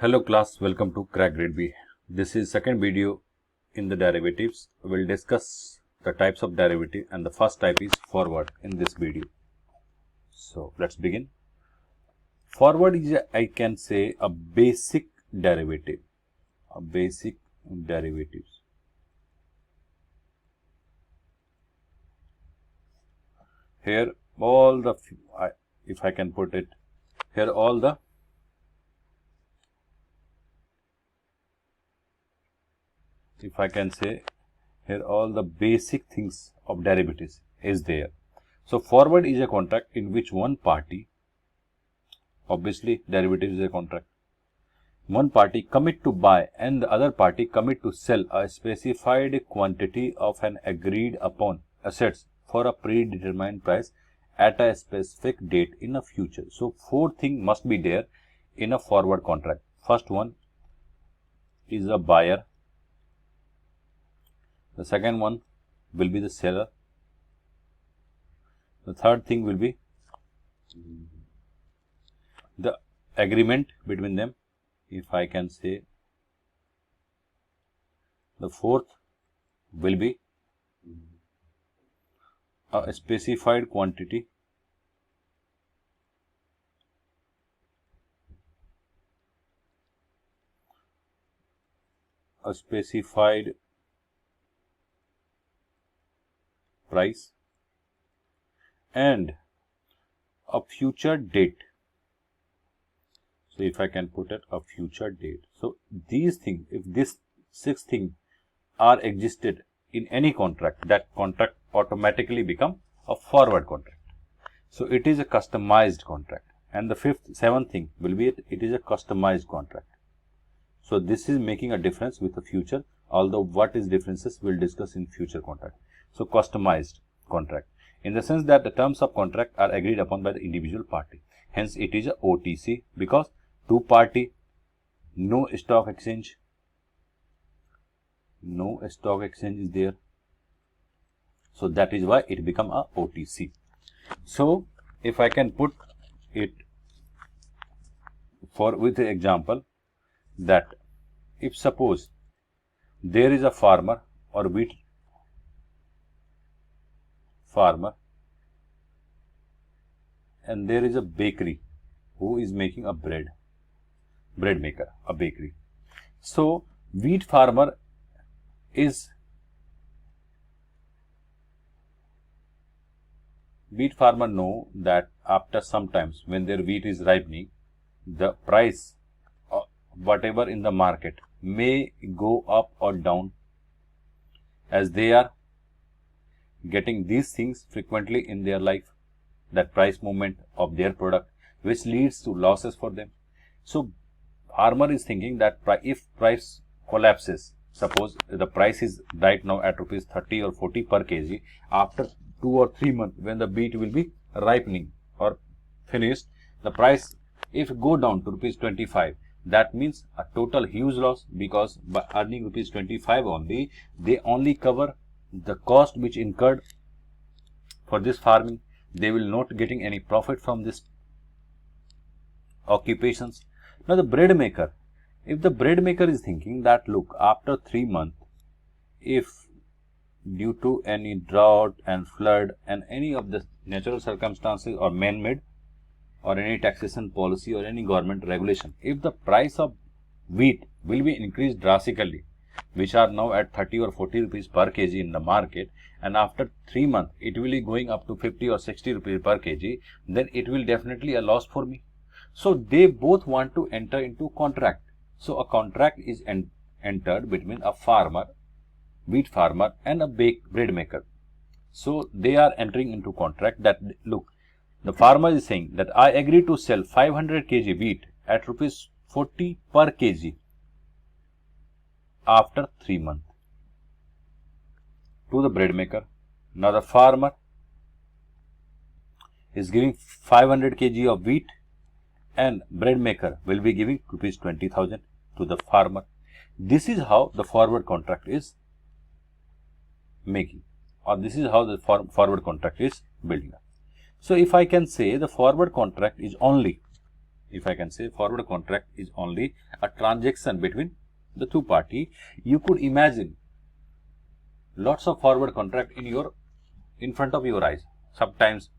Hello class, welcome to Crack Grade B. This is second video in the derivatives. We'll discuss the types of derivative and the first type is forward in this video. So let's begin. Forward is I can say a basic derivative. Derivatives. Here all the, if I can put it, here all the if I can say here all the basic things of derivatives is there. So forward is a contract in which one party, obviously derivative is a contract, one party commit to buy and the other party commit to sell a specified quantity of an agreed upon assets for a predetermined price at a specific date in the future. So four things must be there in a forward contract. First one is a buyer. The second one will be the seller. The third thing will be the agreement between them, if I can say. The fourth will be a specified quantity price and a future date. So if I can put it a future date. So these things, if these six things are existed in any contract, that contract automatically become a forward contract. So it is a customized contract. And the seventh thing will be it is a customized contract. So this is making a difference with the future, although what is differences we'll discuss in future contract. So customized contract in the sense that the terms of contract are agreed upon by the individual party. Hence it is a OTC because two party, no stock exchange is there. So that is why it become a OTC. So if I can put it with the example that if suppose there is a farmer or wheat farmer and there is a bakery who is making a bread maker, a bakery. So wheat farmer know that after sometimes when their wheat is ripening, the price whatever in the market may go up or down, as they are getting these things frequently in their life, that price movement of their product, which leads to losses for them. So farmer is thinking that if price collapses, suppose the price is right now at rupees 30 or 40 per kg, after 2 or 3 months when the wheat will be ripening or finished, the price if go down to rupees 25, that means a total huge loss, because by earning rupees 25 only, they only cover the cost which incurred for this farming. They will not getting any profit from this occupations. Now the bread maker, if the bread maker is thinking that look, after 3 months, if due to any drought and flood and any of the natural circumstances or man-made or any taxation policy or any government regulation, if the price of wheat will be increased drastically, which are now at 30 or 40 rupees per kg in the market, and after 3 months it will be going up to 50 or 60 rupees per kg, then it will definitely a loss for me. So they both want to enter into contract. So a contract is entered between a farmer, wheat farmer, and a bread maker. So they are entering into contract that look, the farmer is saying that I agree to sell 500 kg wheat at rupees 40 per kg after 3 months to the bread maker. Now the farmer is giving 500 kg of wheat and bread maker will be giving rupees 20,000 to the farmer. This is how the forward contract is making, or this is how the forward contract is building up. So if I can say the forward contract is only if I can say, forward contract is only a transaction between the two party. You could imagine lots of forward contract in front of your eyes. Sometimes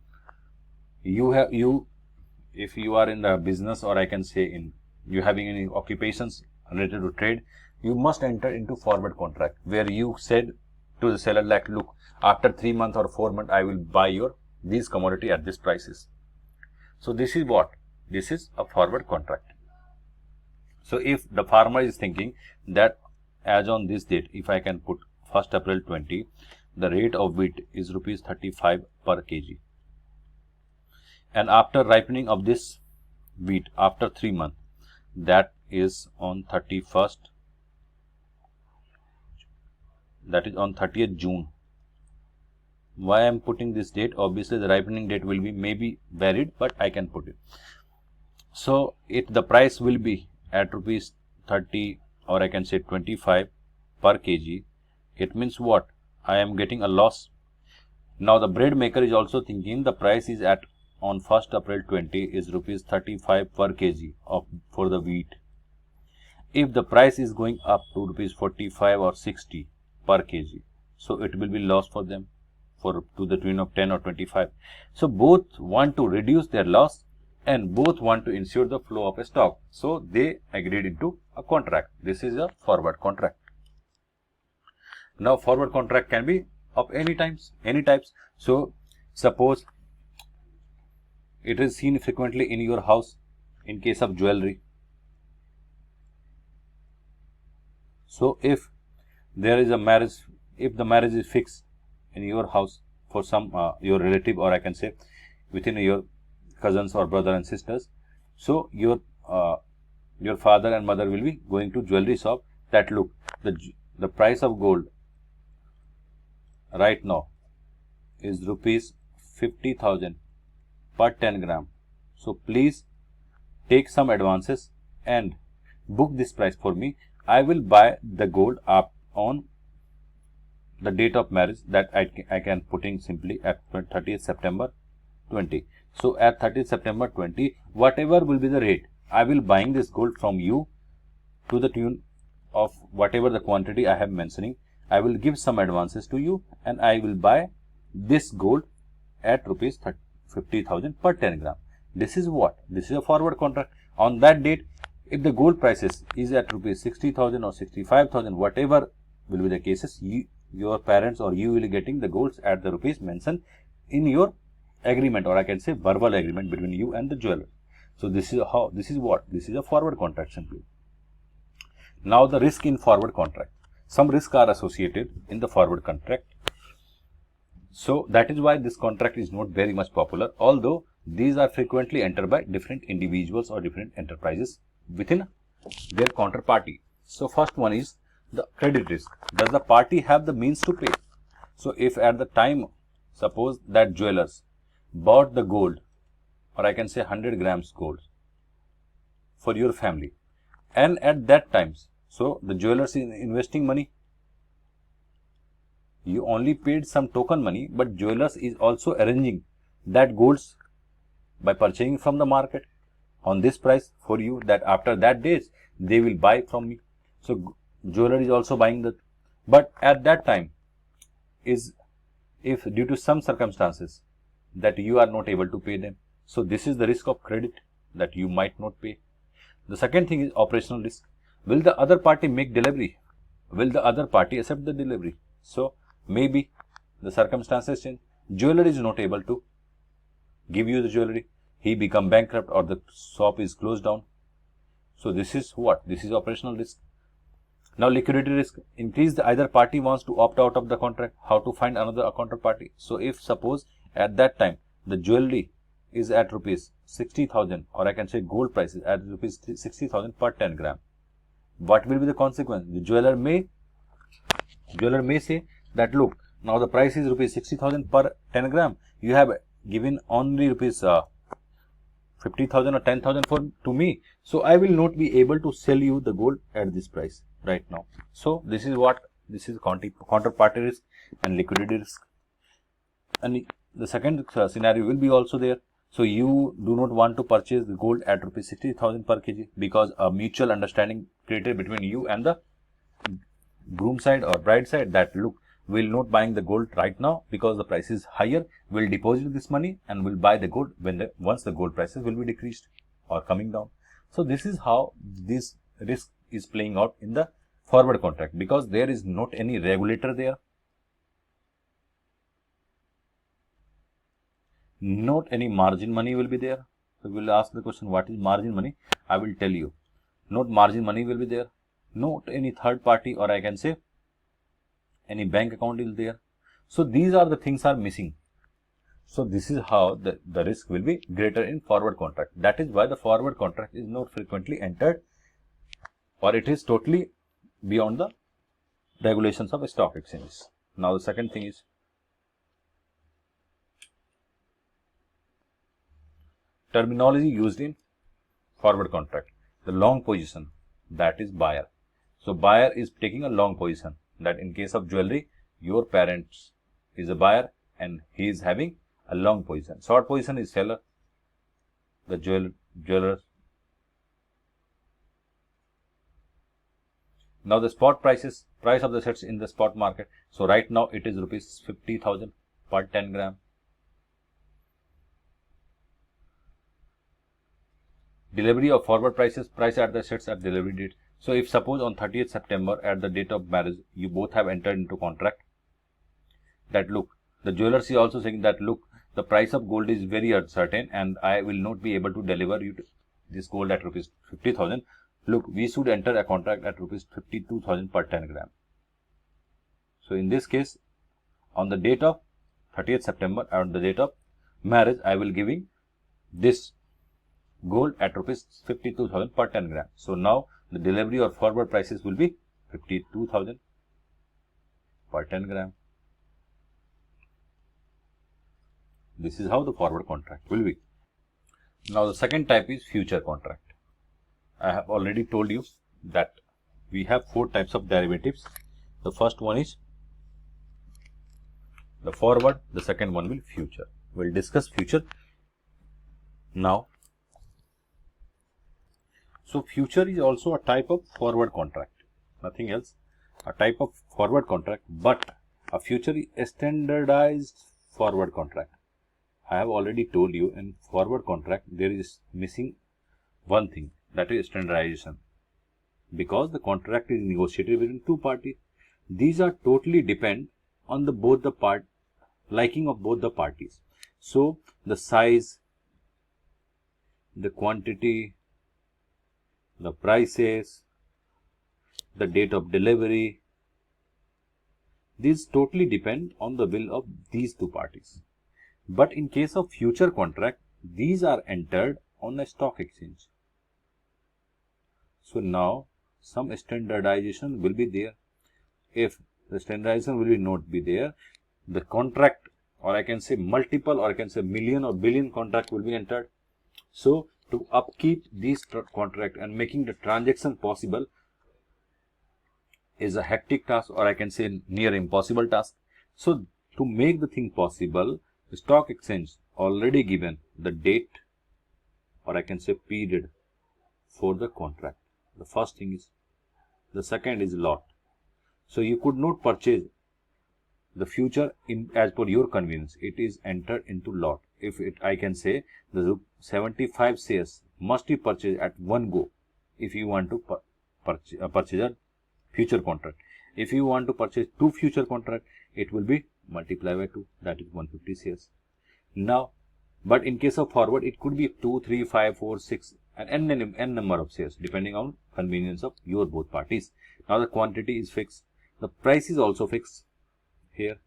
if you are in the business, or I can say in you having any occupations related to trade, you must enter into forward contract where you said to the seller, like, look, after 3 months or 4 months I will buy these commodity at this prices. So this is what? This is a forward contract. So if the farmer is thinking that as on this date, if I can put 1st April 20, the rate of wheat is rupees 35 per kg. And after ripening of this wheat after 3 months, that is on 31st, that is on 30th June. Why I am putting this date? Obviously the ripening date will be maybe varied, but I can put it. So the price will be at rupees 30, or I can say 25 per kg. It means what? I am getting a loss. Now the bread maker is also thinking the price is at on 1st April 20 is rupees 35 per kg for the wheat. If the price is going up to rupees 45 or 60 per kg, so it will be loss for them to the tune of 10 or 25. So both want to reduce their loss and both want to ensure the flow of a stock. So they agreed into a contract. This is a forward contract. Now forward contract can be of any types. So suppose it is seen frequently in your house in case of jewelry. So if there is a marriage, if the marriage is fixed in your house for some your relative, or I can say within your cousins or brother and sisters, so your father and mother will be going to jewelry shop, that look, the price of gold right now is rupees 50,000 per 10 gram. So please take some advances and book this price for me. I will buy the gold up on the date of marriage, that I can put in simply at 30th September 20. So at 30th September 20, whatever will be the rate, I will buying this gold from you to the tune of whatever the quantity I have mentioning. I will give some advances to you and I will buy this gold at rupees 50,000 per 10 gram. This is what? This is a forward contract. On that date, if the gold prices is at rupees 60,000 or 65,000, whatever will be the cases, your parents or you will be getting the golds at the rupees mentioned in your agreement, or I can say verbal agreement between you and the jeweler. So this is a forward contract simply. Now the risk in forward contract. Some risks are associated in the forward contract. So that is why this contract is not very much popular, although these are frequently entered by different individuals or different enterprises within their counterparty. So first one is the credit risk. Does the party have the means to pay? So if at the time, suppose that jewelers bought the gold, or I can say 100 grams gold for your family, and at that times, so the jewelers is investing money. You only paid some token money, but jewelers is also arranging that golds by purchasing from the market on this price for you, that after that days they will buy from me. So jeweler is also buying that. But at that time, is if due to some circumstances that you are not able to pay them, so this is the risk of credit, that you might not pay. The second thing is operational risk. Will the other party make delivery? Will the other party accept the delivery? So maybe the circumstances change. Jeweler is not able to give you the jewelry. He become bankrupt or the shop is closed down. So this is what? This is operational risk. Now liquidity risk. In case the either party wants to opt out of the contract, how to find another counterparty? So if suppose at that time the jewelry is at rupees 60,000, or I can say gold prices at rupees 60,000 per 10 gram, what will be the consequence? The jeweler may say that look, now the price is rupees 60,000 per 10 gram. You have given only rupees 50,000 or 10,000 to me, so I will not be able to sell you the gold at this price right now. So this is counterparty risk and liquidity risk. And the second scenario will be also there. So you do not want to purchase the gold at rupees 60,000 per kg because a mutual understanding created between you and the groom side or bride side that look, we'll not buying the gold right now because the price is higher. We'll deposit this money and we'll buy the gold when once the gold prices will be decreased or coming down. So this is how this risk is playing out in the forward contract, because there is not any regulator there, not any margin money will be there. So we'll ask the question, what is margin money? I will tell you, not margin money will be there, not any third party, or I can say any bank account is there. So these are the things are missing. So this is how the risk will be greater in forward contract. That is why the forward contract is not frequently entered, or it is totally beyond the regulations of stock exchanges. Now the second thing is terminology used in forward contract. The long position, that is buyer. So buyer is taking a long position, that in case of jewelry, your parents is a buyer and he is having a long position. Short position is seller, the jeweler. Now the spot price of the assets in the spot market. So right now it is rupees 50,000 per 10 gram. Delivery of forward prices, price at the assets at delivery date. So if suppose on 30th September at the date of marriage, you both have entered into contract that look, the jewelers is also saying that look, the price of gold is very uncertain and I will not be able to deliver you this gold at rupees 50,000. Look, we should enter a contract at rupees 52,000 per 10 gram. So in this case, on the date of 30th September, on the date of marriage, I will giving this gold at rupees 52,000 per 10 gram. So now the delivery or forward prices will be 52,000 per 10 gram. This is how the forward contract will be. Now the second type is future contract. I have already told you that we have 4 types of derivatives. The first one is the forward, the second one will future. We'll discuss future now. So future is also a type of forward contract, nothing else, a type of forward contract, but a future is a standardized forward contract. I have already told you in forward contract there is missing one thing, that is standardization, because the contract is negotiated between 2 parties. These are totally depend on both the liking of both the parties. So the size, the quantity, the prices, the date of delivery, these totally depend on the will of these 2 parties. But in case of future contract, these are entered on a stock exchange. So now some standardization will be there. If the standardization will not be there, the contract, or I can say multiple, or I can say million or billion contract will be entered. So to upkeep this contract and making the transaction possible is a hectic task, or I can say near impossible task. So to make the thing possible, the stock exchange already given the date, or I can say period for the contract. The first thing is, the second is lot. So you could not purchase the future in as per your convenience. It is entered into lot. If I can say the 75 shares must be purchased at one go if you want to purchase a future contract. If you want to purchase 2 future contract, it will be multiplied by 2, that is 150 shares. Now, but in case of forward, it could be 2, 3, 5, 4, 6 and n number of shares depending on convenience of your both parties. Now the quantity is fixed. The price is also fixed here,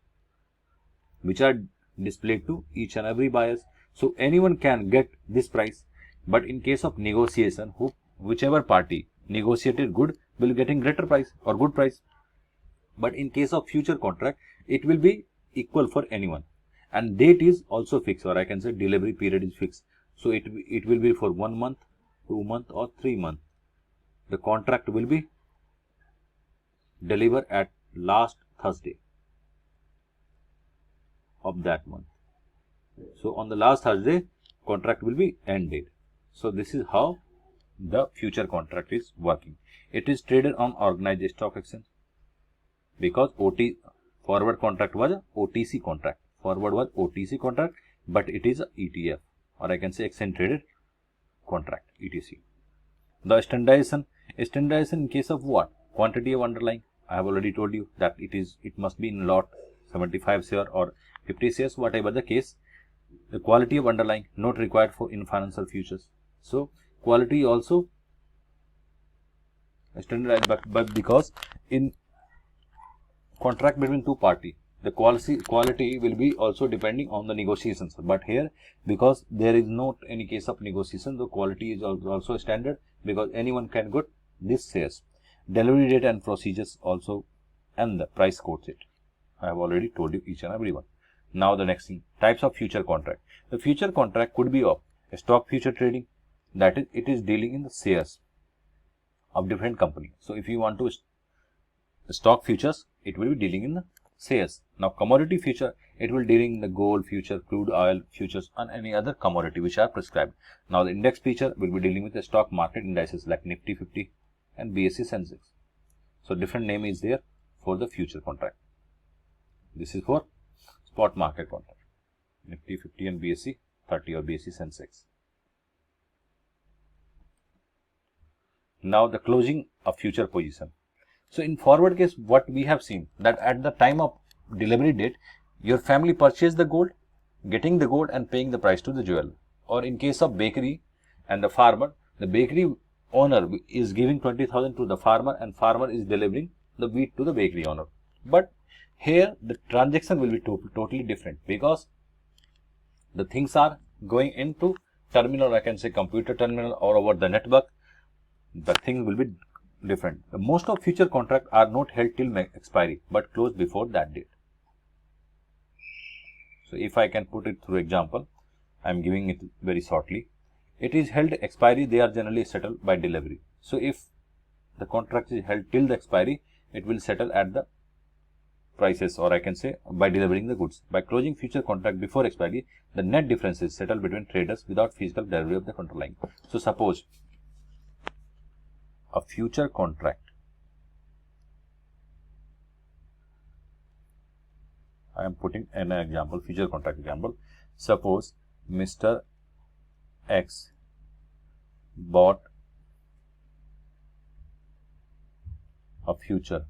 which are displayed to each and every buyers. So anyone can get this price. But in case of negotiation, whichever party negotiated good will getting greater price or good price. But in case of future contract, it will be equal for anyone. And date is also fixed, or I can say delivery period is fixed. So it will be for 1 month, 2 month or 3 month. The contract will be delivered at last Thursday of that month. So on the last Thursday, contract will be ended. So this is how the future contract is working. It is traded on organized stock exchange, because forward contract was a OTC contract. Forward was OTC contract, but it is a ETF, or I can say exchange traded contract, ETC. The standardization in case of what? Quantity of underlying. I have already told you that it must be in lot 75 share or 50 shares, whatever the case. The quality of underlying not required for in financial futures. So quality also standardized, but because in contract between two party, the quality will be also depending on the negotiations. But here, because there is not any case of negotiation, the quality is also standard, because anyone can get this shares. Delivery date and procedures also, and the price quotes it. I have already told you each and every one. Now the next thing, types of future contract. The future contract could be of stock future trading, that is, it is dealing in the shares of different company. So if you want to stock futures, it will be dealing in the shares. Now commodity future, it will dealing in the gold future, crude oil futures, and any other commodity which are prescribed. Now the index future will be dealing with the stock market indices like Nifty 50 and BSE Sensex. So different name is there for the future contract. This is for spot market contract, Nifty 50 and BSE 30 or BSE Sensex. Now the closing of future position. So in forward case, what we have seen, that at the time of delivery date, your family purchased the gold, getting the gold and paying the price to the jeweler. Or in case of bakery and the farmer, the bakery owner is giving 20,000 to the farmer, and farmer is delivering the wheat to the bakery owner. But here the transaction will be totally different, because the things are going into terminal, I can say computer terminal, or over the network. The things will be different. Most of future contracts are not held till expiry, but closed before that date. So if I can put it through example, I am giving it very shortly. It is held expiry, they are generally settled by delivery. So if the contract is held till the expiry, it will settle at the prices, or I can say by delivering the goods. By closing future contract before expiry, the net difference is settled between traders without physical delivery of the underlying. So suppose a future contract, I am putting an example, future contract example. Suppose Mr. X bought a future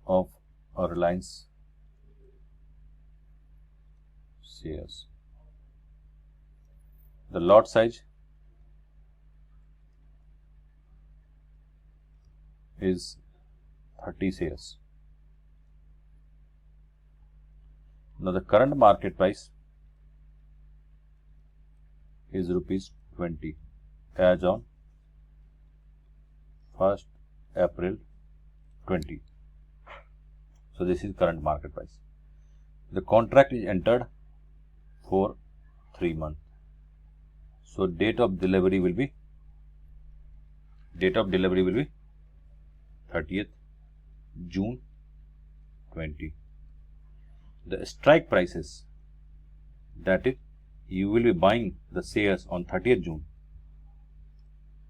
of a Reliance shares. The lot size is 30 shares. Now the current market price is rupees 20 as on 1st April 20. So this is current market price. The contract is entered for 3 months. So date of delivery will be 30th June 20. The strike prices, that is, you will be buying the shares on 30th June,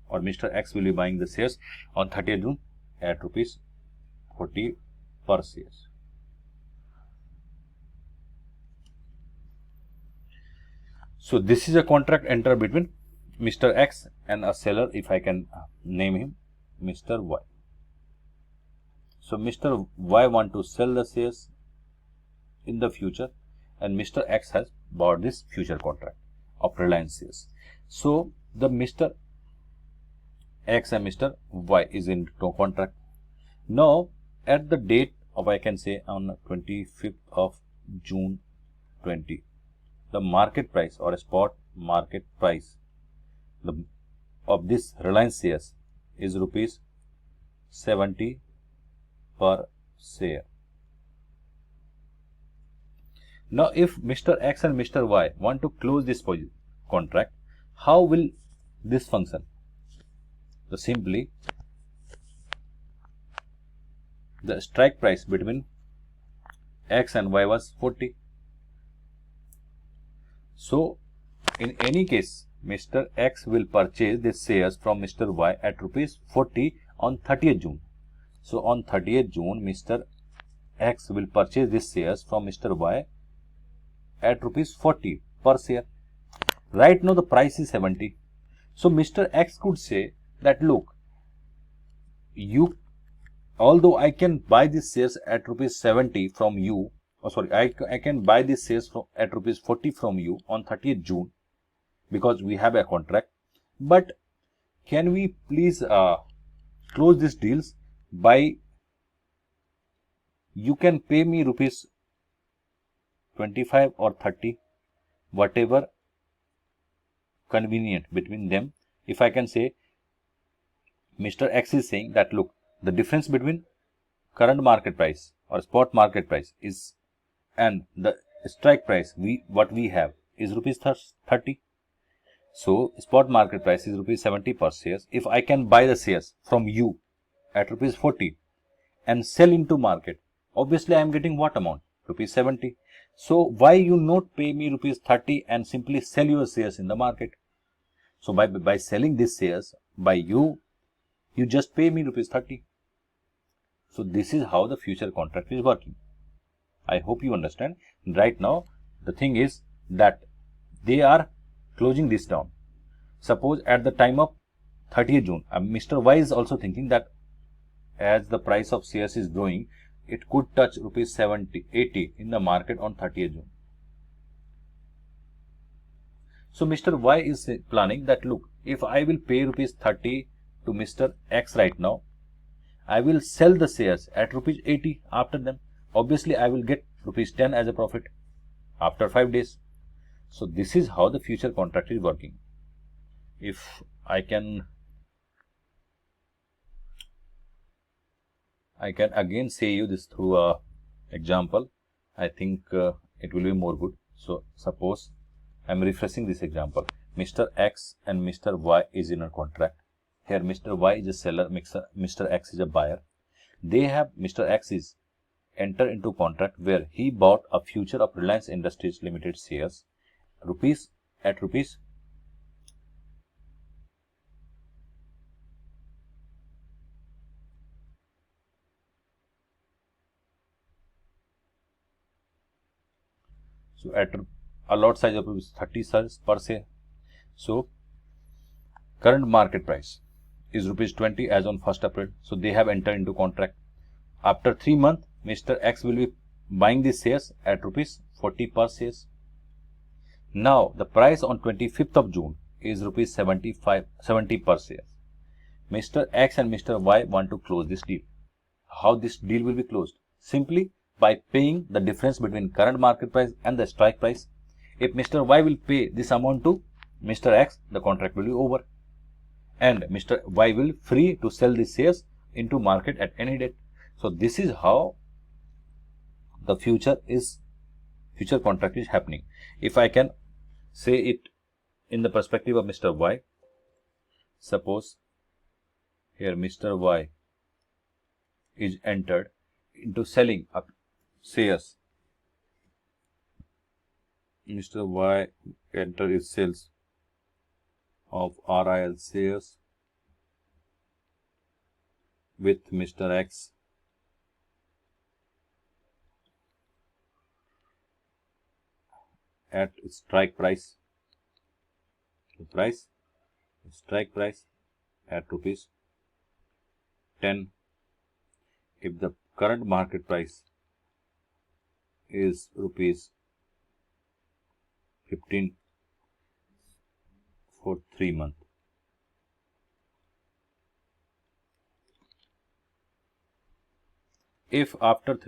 or Mr. X will be buying the shares on 30th June at rupees 40 per shares. So this is a contract entered between Mr. X and a seller, if I can name him Mr. Y. So Mr. Y want to sell the shares in the future, and Mr. X has bought this future contract of Reliance shares. So the Mr. X and Mr. Y is in contract. Now at the date of, I can say on 25th of June 20, the market price or spot market price of this Reliance shares is rupees 70 per share. Now if Mr. X and Mr. Y want to close this contract, how will this function? So simply the strike price between X and Y was 40. So in any case, Mr. X will purchase these shares from Mr. Y at rupees 40 on 30th June. So on 30th June, Mr. X will purchase these shares from Mr. Y at rupees 40 per share. Right now the price is 70. So Mr. X could say that, look, although I can buy these shares at rupees 70 from you, I can buy these shares at rupees 40 from you on 30th June because we have a contract. But can we please close these deals by, you can pay me rupees 25 or 30, whatever convenient between them. If I can say, Mr. X is saying that, look, the difference between current market price or spot market price is and the strike price what we have is rupees 30. So spot market price is rupees 70 per shares. If I can buy the shares from you at rupees 40 and sell into market, obviously I am getting what amount? Rupees 70. So why you not pay me rupees 30 and simply sell your shares in the market? So by selling these shares by you just pay me rupees 30. So this is how the future contract is working. I hope you understand. Right now the thing is that they are closing this down. Suppose at the time of 30th June, Mr. Y is also thinking that as the price of shares is growing, it could touch rupees 70, 80 in the market on 30th June. So Mr. Y is planning that, look, if I will pay rupees 30 to Mr. X right now, I will sell the shares at rupees 80 after them. Obviously, I will get rupees 10 as a profit after 5 days. So this is how the future contract is working. If I can again say you this through a example, I think it will be more good. So suppose I am refreshing this example. Mr. X and Mr. Y is in a contract. Here Mr. Y is a seller, Mr. X is a buyer. Mr. X is enter into contract where he bought a future of Reliance Industries Limited shares at rupees 30 shares per share. So current market price is rupees 20 as on 1st April. So they have entered into contract. After 3 months, Mr. X will be buying these shares at rupees 40 per shares. Now the price on 25th of June is rupees 70 per share. Mr. X and Mr. Y want to close this deal. How this deal will be closed? Simply by paying the difference between current market price and the strike price. If Mr. Y will pay this amount to Mr. X, the contract will be over, and Mr. Y will free to sell these shares into market at any date. So this is how the future contract is happening. If I can say it in the perspective of Mr. Y, suppose here Mr. Y is entered into selling up shares. Mr. Y enter his sales of RIL shares with Mr. X at strike price. The strike price at rupees 10. If the current market price is rupees 15 for 3 months. If after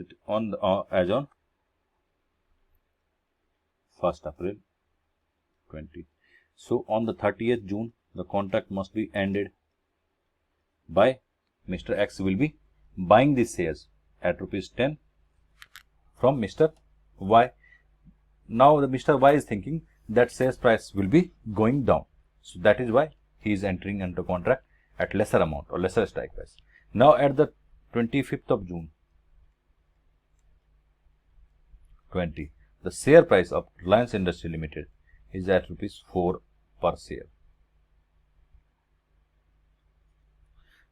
as on 1st April 20, so on the 30th June the contract must be ended by Mr. X will be buying these shares at rupees 10 from Mr. Y. Now the Mr. Y is thinking that shares price will be going down. So that is why he is entering into contract at lesser amount or lesser strike price. Now at the 25th of June 20, the share price of Reliance Industries Limited is at rupees 4 per share.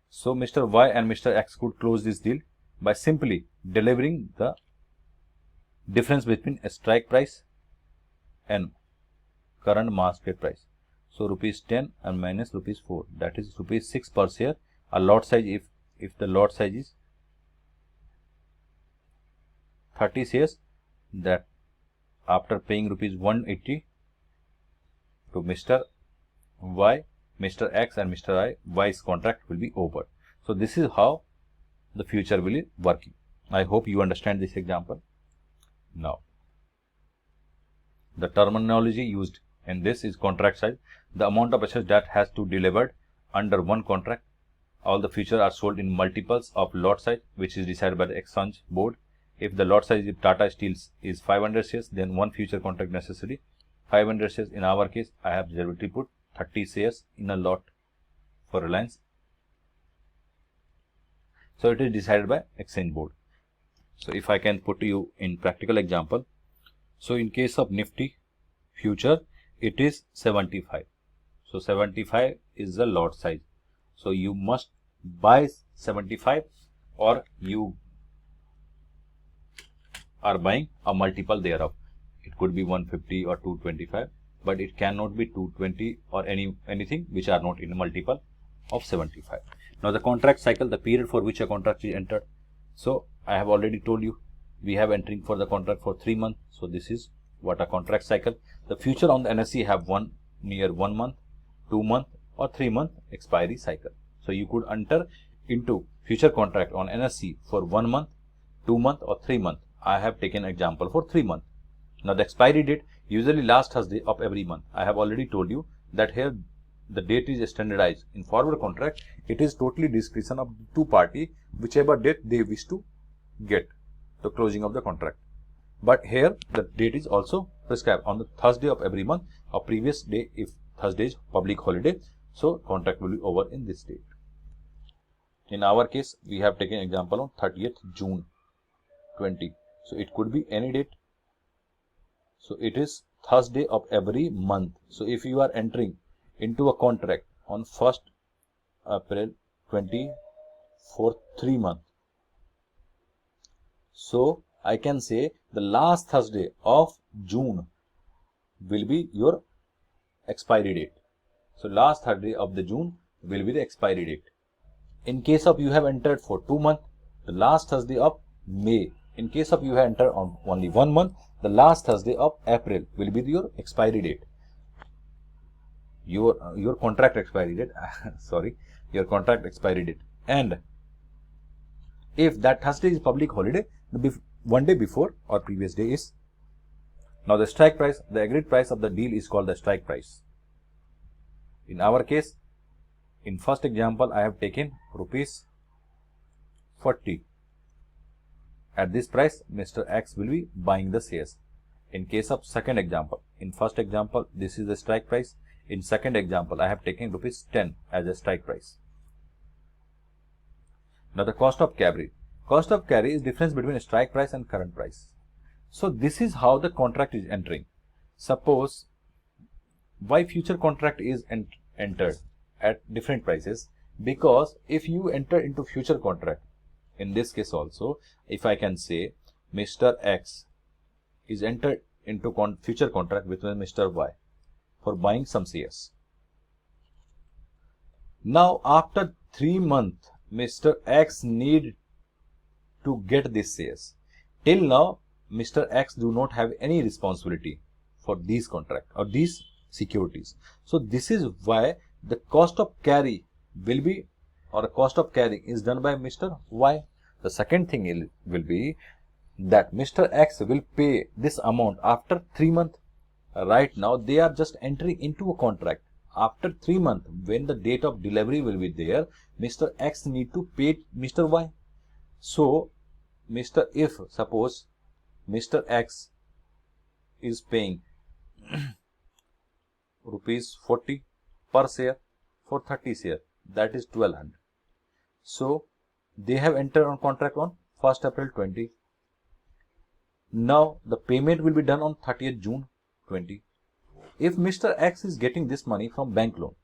So Mr. Y and Mr. X could close this deal by simply delivering the difference between a strike price and current market price. So rupees 10 and minus rupees 4, that is rupees 6 per share. A lot size, if the lot size is 30 shares, that after paying rupees 180 to Mr. Y, Mr. X and Mr. I, Y's contract will be over. So this is how the future will be working. I hope you understand this example. Now, the terminology used in this is contract size. The amount of assets that has to be delivered under one contract. All the futures are sold in multiples of lot size, which is decided by the exchange board. If the lot size of Tata Steel is 500 shares, then one future contract necessary. 500 shares. In our case, I have deliberately put 30 shares in a lot for Reliance. So it is decided by exchange board. So if I can put to you in practical example, so in case of Nifty future, it is 75. So 75 is the lot size. So you must buy 75, or you are buying a multiple thereof. It could be 150 or 225, but it cannot be 220 or anything which are not in a multiple of 75. Now the contract cycle, the period for which a contract is entered. So I have already told you, we have entering for the contract for 3 months. So this is what a contract cycle. The future on the NSE have near 1 month, 2 month or 3 month expiry cycle. So you could enter into future contract on NSE for 1 month, 2 month or 3 month. I have taken example for 3 month. Now the expiry date usually last Thursday of every month. I have already told you that here the date is standardized. In forward contract, it is totally discretion of the two party, whichever date they wish to get the closing of the contract. But here the date is also prescribed on the Thursday of every month or previous day if Thursday is public holiday. So contract will be over in this date. In our case, we have taken example on 30th June 20. So it could be any date. So it is Thursday of every month. So if you are entering into a contract on 1st April 20 for 3 months, so I can say the last Thursday of June will be your expiry date. So last Thursday of the June will be the expiry date. In case of you have entered for 2 months, the last Thursday of May. In case of you have entered on only 1 month, the last Thursday of April will be your expiry date. Your contract expiry date. Sorry, your contract expiry date. And if that Thursday is public holiday, one day before or previous day is. Now the strike price, the agreed price of the deal is called the strike price. In our case, in first example, I have taken rupees 40. At this price, Mr. X will be buying the shares. In case of second example, in first example, this is the strike price. In second example, I have taken rupees 10 as a strike price. Now the cost of carry. Cost of carry is difference between strike price and current price. So this is how the contract is entering. Suppose why future contract is entered at different prices, because if you enter into future contract, in this case also, if I can say Mr. X is entered into future contract with Mr. Y for buying some shares. Now after 3 months, Mr. X need to get these shares. Till now, Mr. X do not have any responsibility for these contract or these securities. So this is why the cost of carry will be, or cost of carrying is done by Mr. Y. The second thing will be that Mr. X will pay this amount after 3 months. Right now they are just entering into a contract. After 3 months, when the date of delivery will be there, Mr. X need to pay Mr. Y. So if suppose Mr. X is paying rupees 40 per share for 30 share, that is 1200. So they have entered on contract on 1st April 20. Now the payment will be done on 30th June 20. if Mr. X is getting this money from bank loan,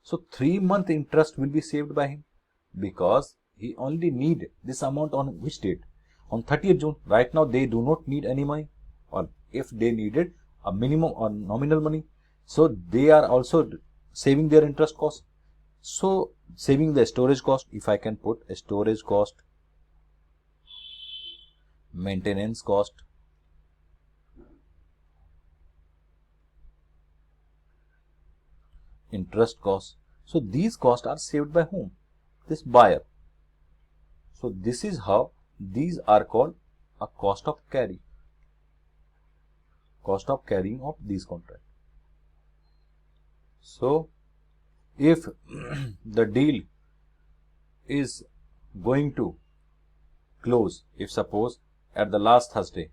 so 3-month interest will be saved by him, because he only need this amount on which date? On 30th June. Right now they do not need any money, or if they needed a minimum or nominal money, so they are also saving their interest cost. So saving the storage cost, if I can put a storage cost, maintenance cost, interest cost, so these costs are saved by whom? This buyer. So this is how these are called a cost of carry, cost of carrying of these contracts. So if the deal is going to close, if suppose at the last Thursday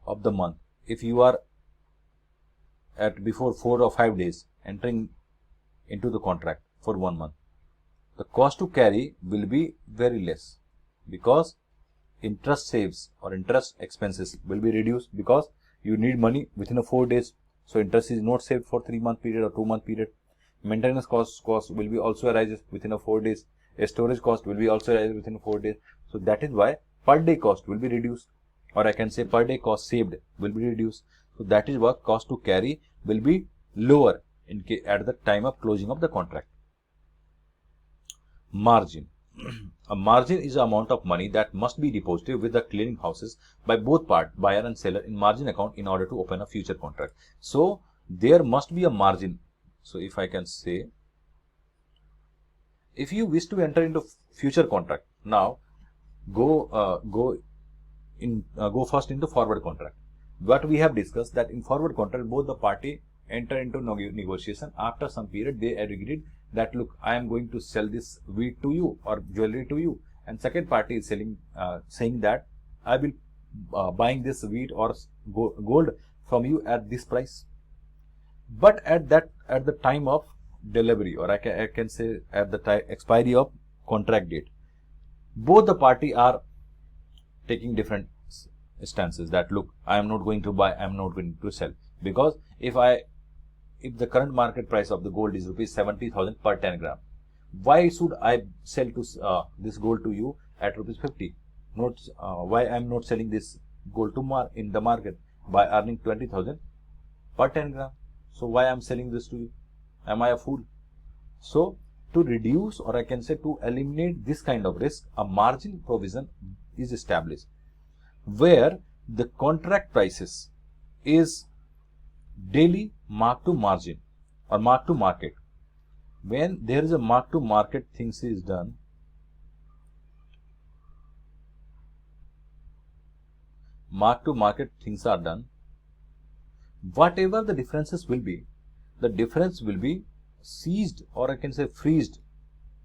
of the month, if you are at before 4 or 5 days entering into the contract for 1 month, the cost to carry will be very less, because interest saves or interest expenses will be reduced, because you need money within a 4 days. So interest is not saved for 3-month period or 2-month period. Maintenance cost will be also arises within a 4 days. A storage cost will be also arises within 4 days. So that is why per day cost will be reduced, or I can say per day cost saved will be reduced. So that is why cost to carry will be lower at the time of closing of the contract. Margin. A margin is the amount of money that must be deposited with the clearing houses by both buyer and seller in margin account in order to open a future contract. So there must be a margin. So if I can say, if you wish to enter into future contract, now go first into forward contract. What we have discussed, that in forward contract both the party enter into negotiation. After some period they agreed that, look, I am going to sell this wheat to you or jewelry to you, and second party is selling saying that I will buying this wheat or gold from you at this price. But at the time of delivery, or I can say at the expiry of contract date, both the party are taking different stances, that look, I am not going to buy, I am not going to sell, because if the current market price of the gold is rupees 70,000 per 10 gram, why should I sell to this gold to you at rupees 50? Not why I am not selling this gold to in the market by earning 20,000 per 10 gram? So why I am selling this to you? Am I a fool? So to reduce, or I can say to eliminate this kind of risk, a margin provision is established, where the contract prices is daily mark to margin or mark to market. When there is a mark to market things is done, mark to market things are done, whatever the differences will be, the difference will be seized, or I can say freezed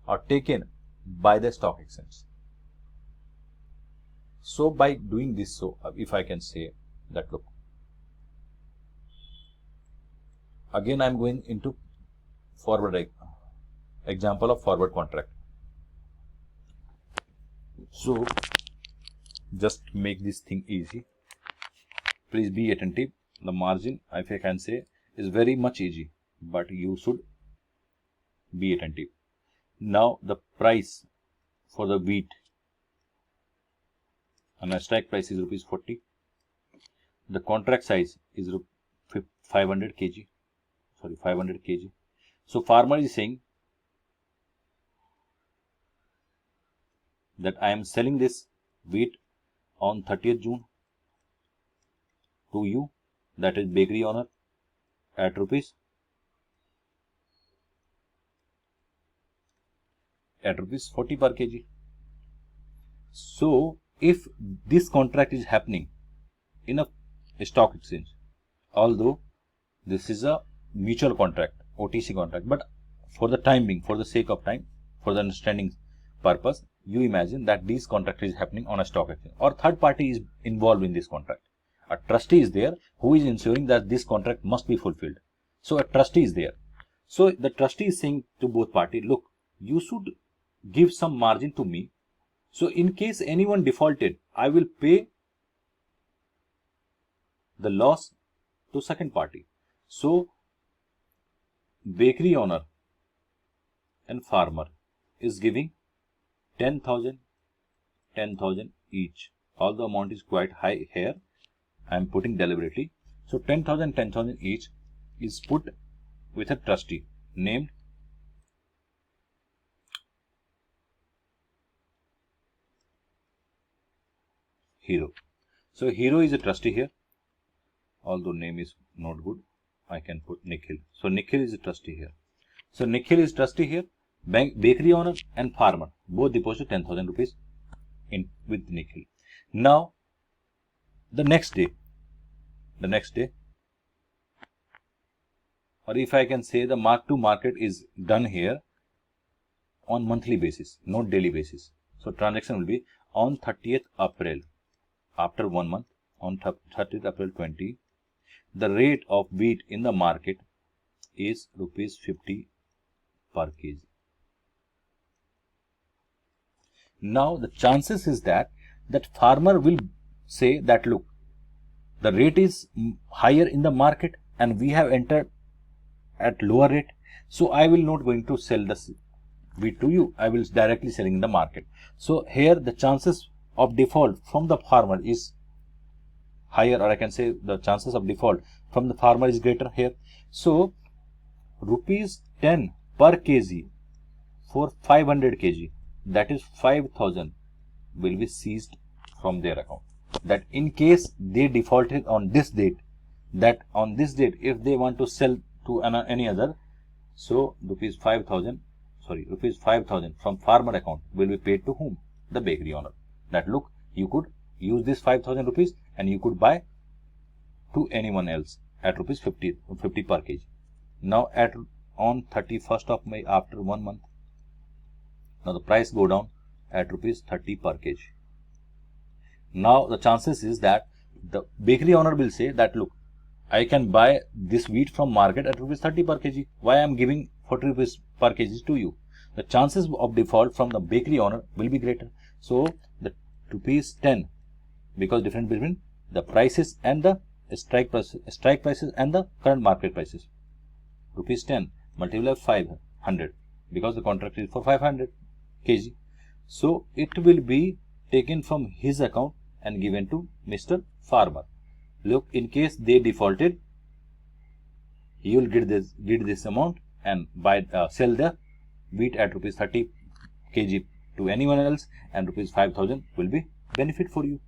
or taken by the stock exchange. So by doing this, so if I can say that, look, again I am going into forward example of forward contract. So just make this thing easy, please be attentive. The margin, if I can say, is very much easy, but you should be attentive. Now the price for the wheat, and a strike price is rupees 40. The contract size is 500 kg. Sorry, 500 kg. So farmer is saying that I am selling this wheat on 30th June to you, that is bakery owner, at rupees 40 per kg. So if this contract is happening in a stock exchange, although this is a mutual contract, OTC contract, but for the time being, for the sake of time, for the understanding purpose, you imagine that this contract is happening on a stock exchange, or third party is involved in this contract. A trustee is there who is ensuring that this contract must be fulfilled. So a trustee is there. So the trustee is saying to both parties, look, you should give some margin to me. So in case anyone defaulted, I will pay the loss to second party. So bakery owner and farmer is giving 10,000 each. All the amount is quite high here. I am putting deliberately. So 10,000 each is put with a trustee named Hero. So Hero is a trustee here. Although name is not good, I can put Nikhil. So Nikhil is a trustee here. So Nikhil is trustee here. Bakery owner and farmer both deposit 10,000 rupees in with Nikhil. Now the next day, or if I can say the mark to market is done here on monthly basis, not daily basis. So transaction will be on 30th April, after 1 month, on 30th April 20, the rate of wheat in the market is rupees 50 per kg. Now the chances is that farmer will say that look, the rate is higher in the market and we have entered at lower rate, so I will not going to sell the wheat to you, I will directly selling in the market. So here the chances of default from the farmer is higher, or I can say the chances of default from the farmer is greater here. So rupees 10 per kg for 500 kg, that is 5,000 will be seized from their account. That in case they defaulted on this date, that on this date if they want to sell to any other, so rupees 5,000 from farmer account will be paid to whom? The bakery owner. That look, you could use this 5,000 rupees and you could buy to anyone else at rupees 50 per kg. Now on 31st of May, after 1 month, now the price go down at rupees 30 per kg. Now the chances is that the bakery owner will say that look, I can buy this wheat from market at rupees 30 per kg. Why I am giving 40 rupees per kg to you? The chances of default from the bakery owner will be greater. So the rupees 10, because difference between the prices and the strike prices and the current market prices. Rupees 10 multiplied by 500, because the contract is for 500 kg. So it will be taken from his account and given to Mr. Farmer. Look, in case they defaulted, he will get this amount and buy sell the wheat at rupees 30 kg to anyone else, and rupees 5,000 will be benefit for you,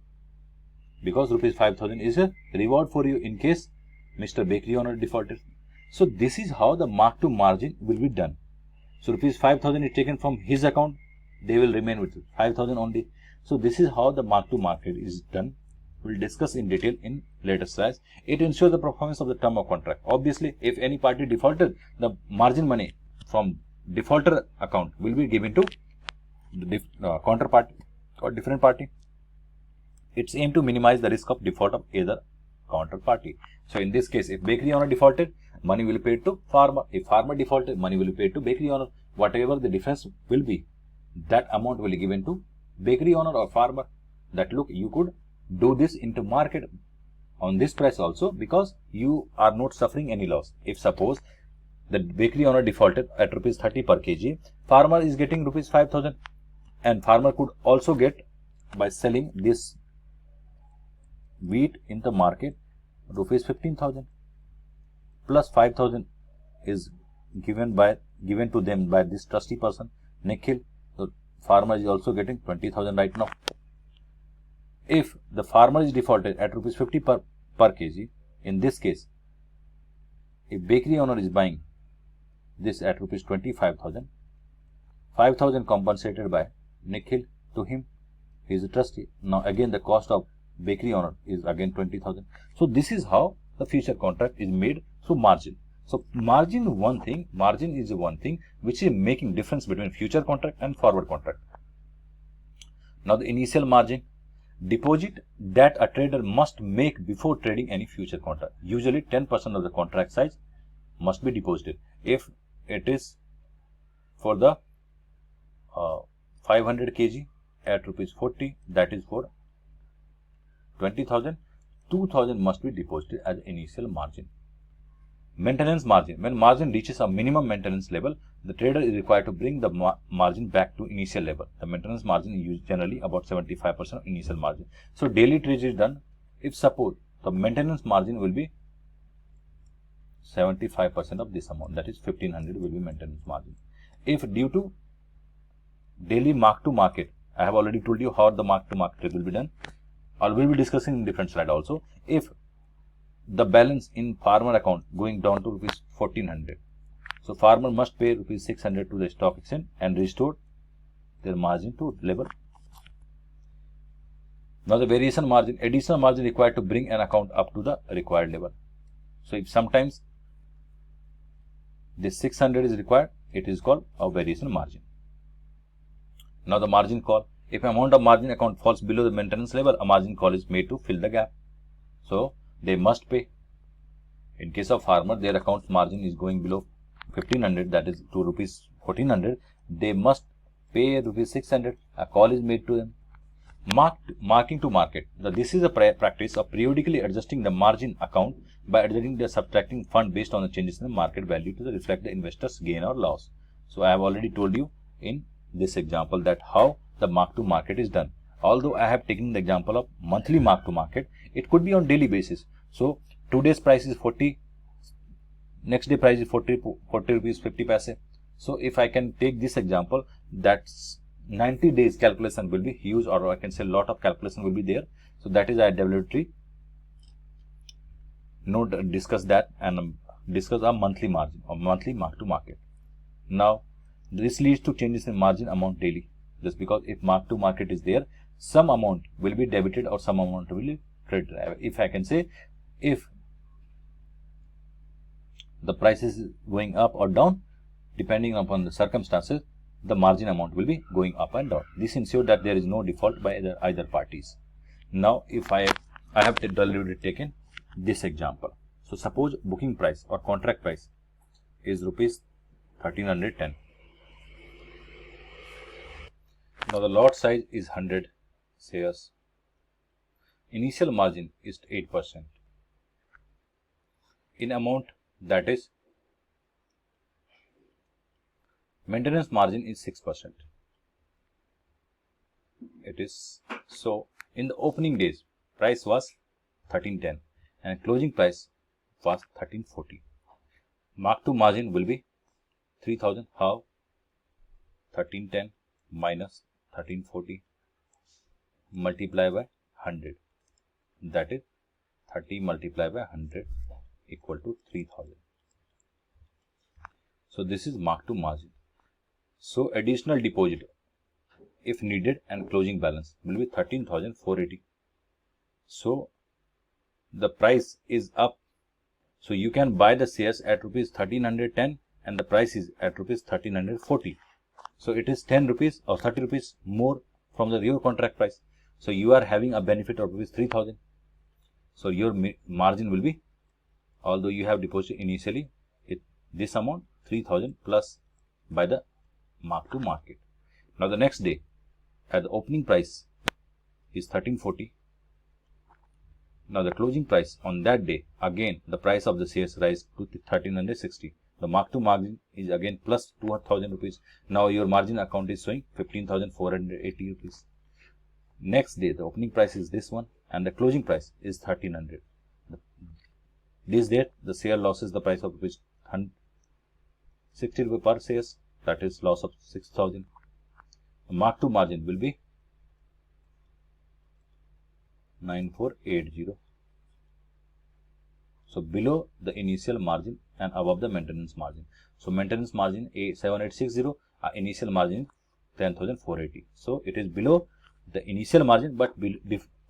because rupees 5,000 is a reward for you in case Mr. Bakery owner defaulted. So this is how the mark to margin will be done. So rupees 5,000 is taken from his account, they will remain with 5,000 only. So this is how the mark to market is done. We'll discuss in detail in later slides. It ensures the performance of the term of contract. Obviously, if any party defaulted, the margin money from defaulter account will be given to the counterparty or different party. It's aimed to minimize the risk of default of either counterparty. So in this case, if bakery owner defaulted, money will be paid to farmer. If farmer defaulted, money will be paid to bakery owner. Whatever the difference will be, that amount will be given to bakery owner or farmer. That look, you could do this into market on this price also, because you are not suffering any loss. If suppose the bakery owner defaulted at rupees 30 per kg, farmer is getting rupees 5,000, and farmer could also get by selling this wheat in the market rupees 15,000 plus 5,000 is given to them by this trustee person Nikhil. So farmer is also getting 20,000 right now. If the farmer is defaulted at rupees 50 per kg, in this case, if bakery owner is buying this at rupees 25,000, 5,000 compensated by Nikhil to him, he is a trustee. Now again the cost of bakery owner is again 20,000. So this is how the future contract is made through margin. So margin is one thing which is making difference between future contract and forward contract. Now the initial margin, deposit that a trader must make before trading any future contract. Usually 10% of the contract size must be deposited. If it is for the 500 kg at rupees 40, that is for 20,000, 2,000 must be deposited as initial margin. Maintenance margin. When margin reaches a minimum maintenance level, the trader is required to bring the margin back to initial level. The maintenance margin is generally about 75% of initial margin. So daily trade is done. If suppose the maintenance margin will be 75% of this amount, that is 1500 will be maintenance margin. If due to daily mark to market, I have already told you how the mark to market will be done. I will be discussing in different slide also. If the balance in farmer account going down to rupees 1400, so farmer must pay rupees 600 to the stock exchange and restore their margin to level. Now the variation margin, additional margin required to bring an account up to the required level. So if sometimes this 600 is required, it is called a variation margin. Now the margin call. If amount of margin account falls below the maintenance level, a margin call is made to fill the gap. So they must pay. In case of farmer, their account margin is going below 1500, that is to rupees 1400. They must pay rupees 600. A call is made to them. Marking to market. This is a practice of periodically adjusting the margin account by adjusting the subtracting fund based on the changes in the market value to reflect the investor's gain or loss. So I have already told you in this example that how the mark to market is done. Although I have taken the example of monthly mark to market, it could be on daily basis. So today's price is 40, next day price is 40 rupees 50 paise. So if I can take this example, that's 90 days calculation will be huge, or I can say a lot of calculation will be there. So that is I deliberately discuss that and discuss a monthly margin or monthly mark to market. Now this leads to changes in margin amount daily, just because if mark to market is there, some amount will be debited or some amount will be credited. If I can say, if the price is going up or down depending upon the circumstances, the margin amount will be going up and down. This ensures that there is no default by either parties. Now if I have deliberately taken this example. So suppose booking price or contract price is rupees 1310. Now the lot size is 100 shares. Initial margin is 8%. In amount, that is maintenance margin is 6%. It is so in the opening days price was 1310 and closing price was 1340. Mark to margin will be 3000. How? 1310 minus 1340 multiplied by 100, that is 30 multiplied by 100 equal to 3000. So this is mark to margin. So additional deposit if needed and closing balance will be 13,480. So the price is up, so you can buy the shares at rupees 1310 and the price is at rupees 1340. So it is 10 rupees or 30 rupees more from the your contract price. So you are having a benefit of rupees 3000. So your margin will be, although you have deposited initially this amount 3000 plus by the mark to market. Now the next day at the opening price is 1340. Now the closing price on that day, again the price of the shares rise to 1360. The mark to margin is again plus 2000 rupees. Now your margin account is showing 15,480 rupees. Next day the opening price is this one and the closing price is 1300. This date the share losses the price of rupees 60 rupees per shares, that is loss of 6000. The mark to margin will be 9480. So below the initial margin and above the maintenance margin. So maintenance margin 7860, initial margin 10,480. So it is below the initial margin but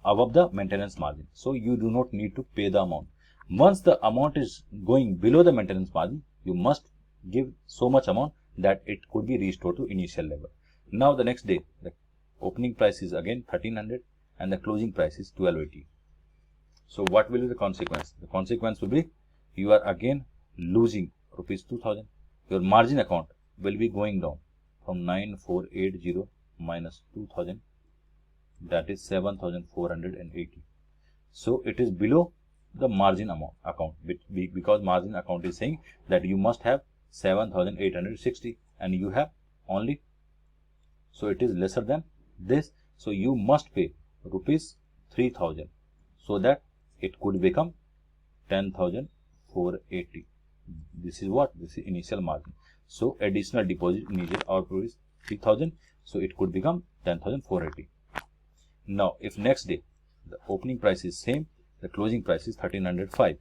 above the maintenance margin. So you do not need to pay the amount. Once the amount is going below the maintenance margin, you must give so much amount that it could be restored to initial level. Now the next day the opening price is again 1300 and the closing price is 1280. So what will be the consequence? The consequence will be you are again losing rupees 2000. Your margin account will be going down from 9480 minus 2000, that is 7480. So it is below the margin account, because margin account is saying that you must have 7,860 and you have only, so it is lesser than this, so you must pay rupees 3,000 so that it could become 10,480. This is what? This is initial margin. So additional deposit initial output is 3,000, so it could become 10,480. Now if next day the opening price is same, the closing price is 1,305.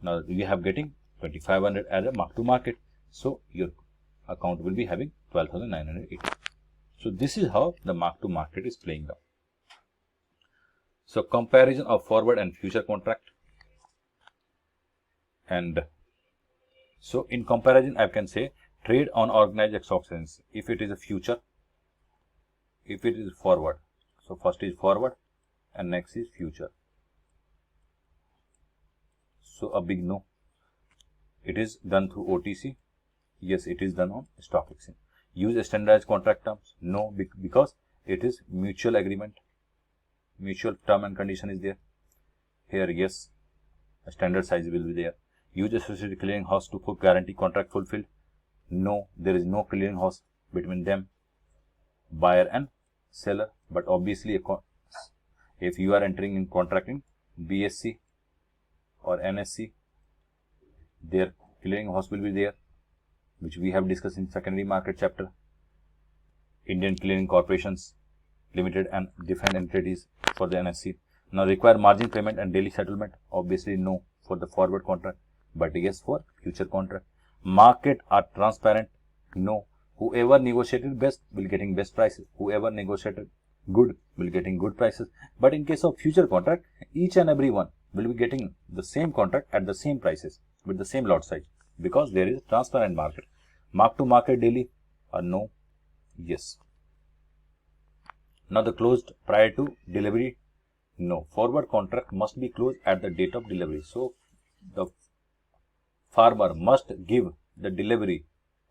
Now we have getting 2,500 as a mark to market, so your account will be having 12,980. So this is how the mark to market is playing out. So comparison of forward and future contract. And so in comparison I can say trade on organized exchange if it is a future, if it is forward. So first is forward and next is future. So a big no. It is done through OTC. Yes, it is done on stock exchange. Use standardized contract terms. No, because it is mutual agreement. Mutual term and condition is there. Here, yes, a standard size will be there. Use associated clearing house to put guarantee contract fulfilled. No, there is no clearing house between them, buyer and seller. But obviously, if you are entering in contracting BSC or NSC, their clearing house will be there, which we have discussed in secondary market chapter. Indian Clearing Corporations Limited and different entities for the NSC. Now require margin payment and daily settlement. Obviously no for the forward contract, but yes for future contract. Market are transparent. No. Whoever negotiated best will getting best prices. Whoever negotiated good will getting good prices. But in case of future contract, each and every one will be getting the same contract at the same prices with the same lot size, because there is a transparent market. Mark to market daily or no? Yes. Now the closed prior to delivery. No. Forward contract must be closed at the date of delivery. So the farmer must give the delivery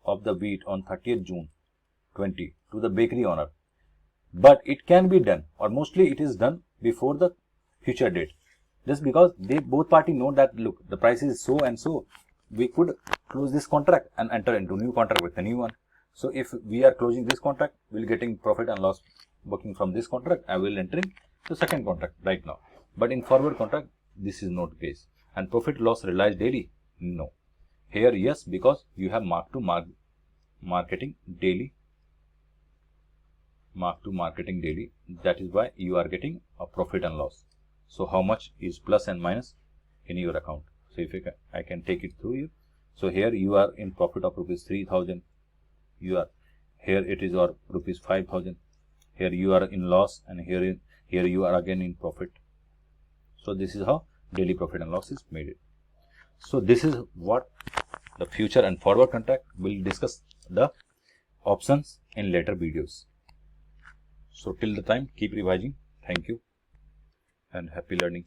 of the wheat on 30th June 20 to the bakery owner. But it can be done, or mostly it is done before the future date. Just because they both parties know that, look, the price is so and so, we could close this contract and enter into new contract with the new one. So if we are closing this contract, we'll getting profit and loss booking from this contract. I will entering the second contract right now. But in forward contract, this is not the case. And profit loss realized daily? No. Here, yes, because you have mark to marketing daily. Mark to marketing daily. That is why you are getting a profit and loss. So how much is plus and minus in your account? So if I can take it through you. So here you are in profit of rupees 3,000. You are here it is or rupees 5,000. Here you are in loss, and here you are again in profit. So this is how daily profit and loss is made. So this is what the future and forward contract. Will discuss the options in later videos. So till the time, keep revising. Thank you and happy learning.